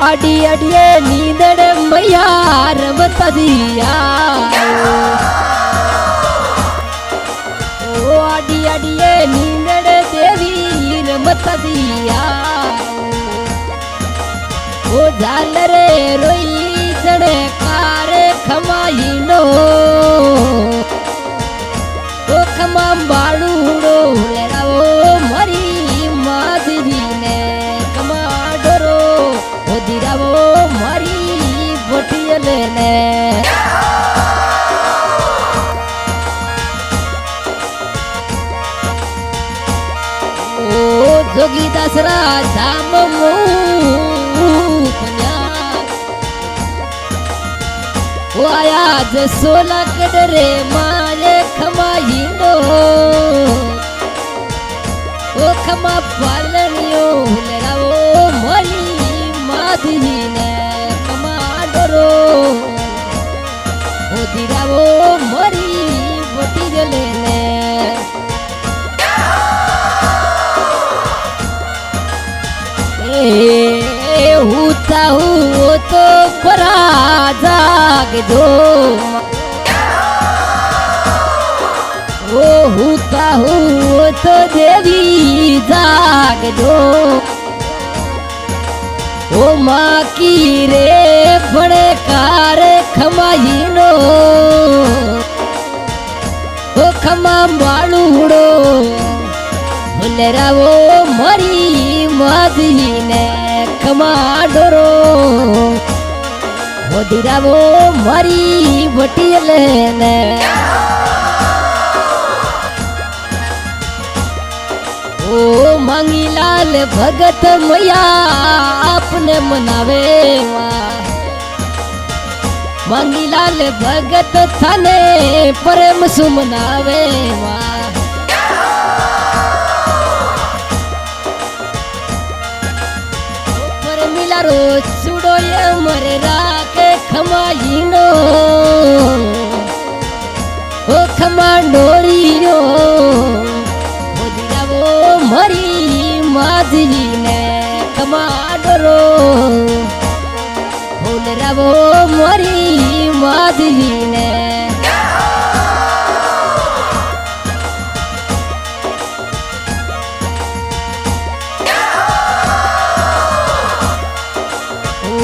अडी अडिये नींदड़ मैया रमता दिया ओ अडी अडिये नींदड़ देवी रमता दिया ओ झालरे रोई जड़े कार खमाई नो ओ खमा बाड़ूड़ो लेराओ मरी माधवी ने कमा डरो ओ दिरावो मरी बोटियल ने ओ जोगी दसरा धाम वो आया जे 16 कदरे माये खमाई नो ओ खमा पालनियो लेराओ मरी माधवी ने कमा डरो ओ दिरावो मरी बोटी जले ने होता हो तो परा जाग दो वो होता हो तो देवी जाग दो ओ माँ की रे बड़े कार खमाई नो ओ खमा बालूड़ो बोलेरा वो मरी माधवी ने खमा डरो वो दिरा वो मरी बटियल ने ओ मांगीलाल भगत मैया अपने मनावे मांगीलाल भगत थाने प्रेम सुमनावे मिलारो चूड़ो ये मरे राके खमाई नो ओ खमा डोरियो ओ दिरावो मरी माधवी ने खमा डरो ओ दिरावो मरी माधवी ने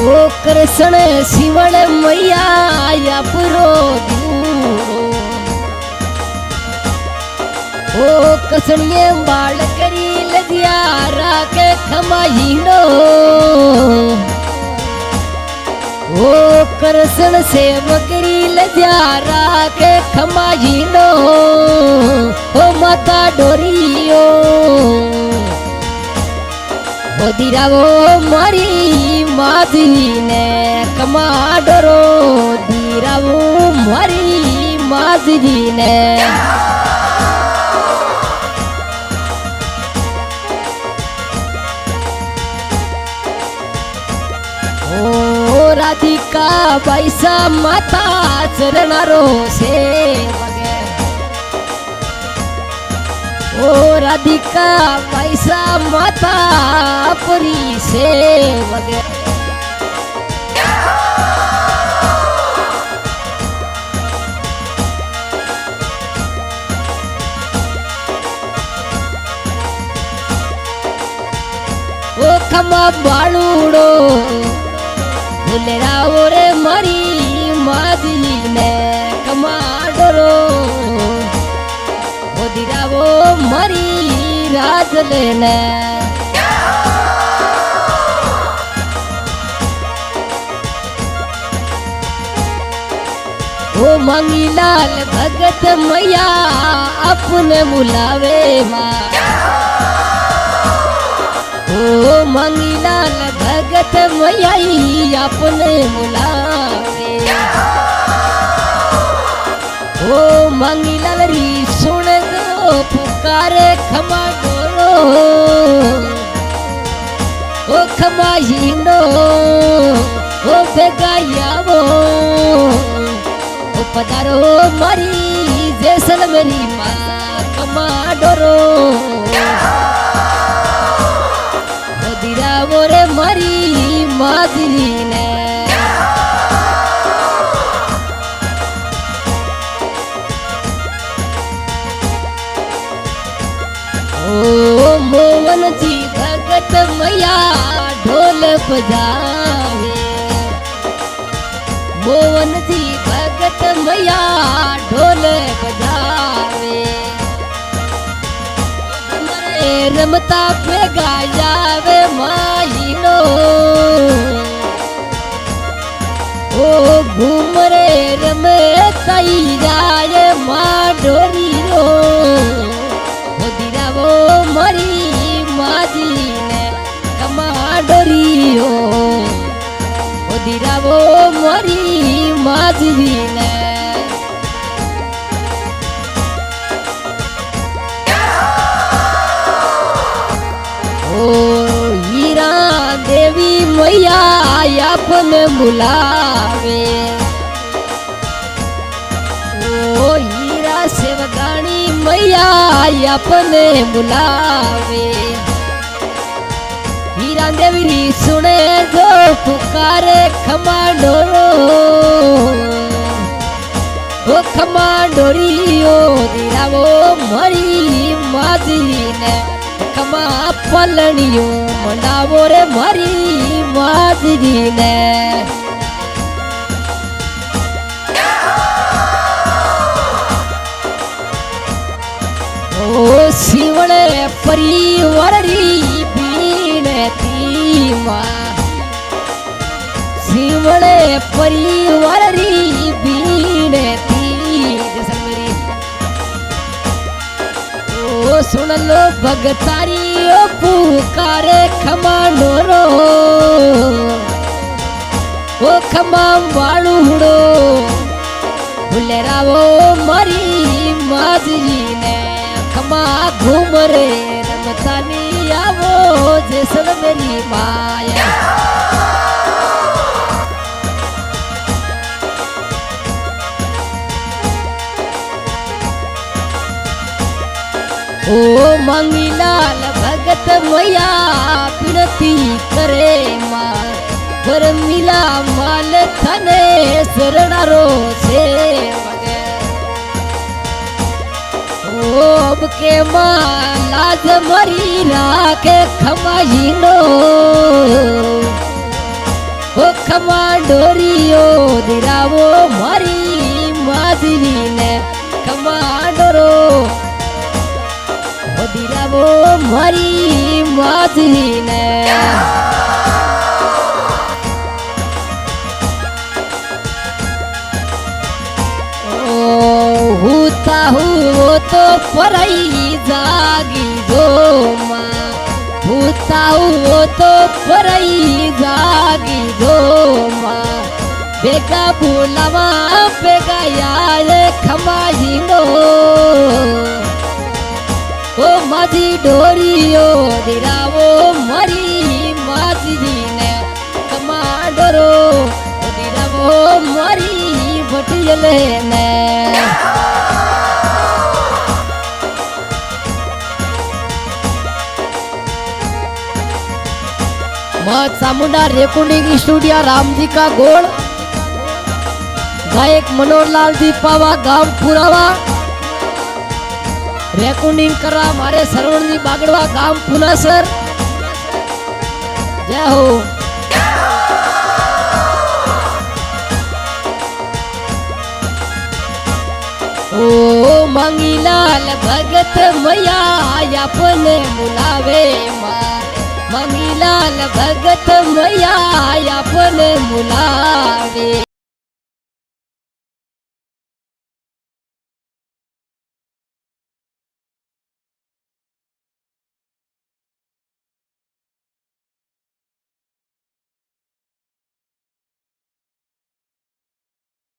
ओ कृष्ण शिवण मैया या पुरो ओ कसणिये बाल करी लजिया राके खमाई नो ओ कृष्ण सेव करी लजिया राके खमाई नो ओ माता डोरियो ओ दिरावो मरी माधवी ने कमा डरो दिरावो मरी माधवी ने ओ राधिका पैसा माता चरणारो से ओ राधिका पैसा माता परी से वगे ओ खमा बालूड़ो भूलेराओ रे मरी माधवी ने कमा डरो दिरावो मरी राज लेने ओ मंगीलाल भगत मैया अपने बुलावे माँ ओ मंगीलाल भगत मैया अपने बुलावे ओ मंगीलाल री सुन दो पुकारे खमा डोरो ओ खमा हिंदो ओ बेगायावो ओ पधारो मरी जैसल मेरी माँ खमा डोरो ओ दिरावो रे मरी माजी ने ओ मोहन जी भगत मैया ढोल बजावे मोहन जी भगत मैया ढोल बजावे रमता पे गायावे माहिनो ओ घूम रे रमे कई जाए माँ डोरी रो वो मरी माजी ने कमा डोरी हो वो मरी माजी ने हीरा देवी मैया अपन बुलावे ओ हीरा सेवगानी मैया अपने बुलावे हीरा देवी सुने जो पुकारे खमा डोरो ओ खमा डोरी ओ दीरा वो मरी माजी ने खमा पलनियो मंडावो रे मरी माजी ने ओ शिवणे परिवार री बीनती माँ शिवणे परिवार री बीनती ओ सुन लो भगतारी ओ पुकारे खमा डोरो ओ खमा वालुड़ो भुलेरा वो मरी माजी ने खमा घूम रे रमतानी आवो जैसन मेरी माया ओ मंगीलाल भगत मैया विनती करे माँ पर मिला माल थने शरणारो से अब के माँ लाज मरी राखे खमाइनो ओ खमा डोरियो दिरावो मरी माजी ने खमा डोरो ओ दिरावो मरी माजी ने होता हो तो परई जागी दो माँ होता हो तो परई जागी दो माँ बेगा बोलावा बेगा यार खमाई नो ओ माजी डोरियो दिरावो मरी माजी ने कमा डोरो दिरावो मरी बटियले ने माँ चामुंडा रेकॉर्डिंग स्टूडियो राम जी का गोड़ गायक मनोहर लाल जी पावा गांव पुरावा रेकॉर्डिंग करा हमारे सरवण जी बागड़वा गांव पुनासर जय हो ओ मंगीलाल भगत मैया अपने बुलावे माँ मंगीलाल भगत मैया अपने बुला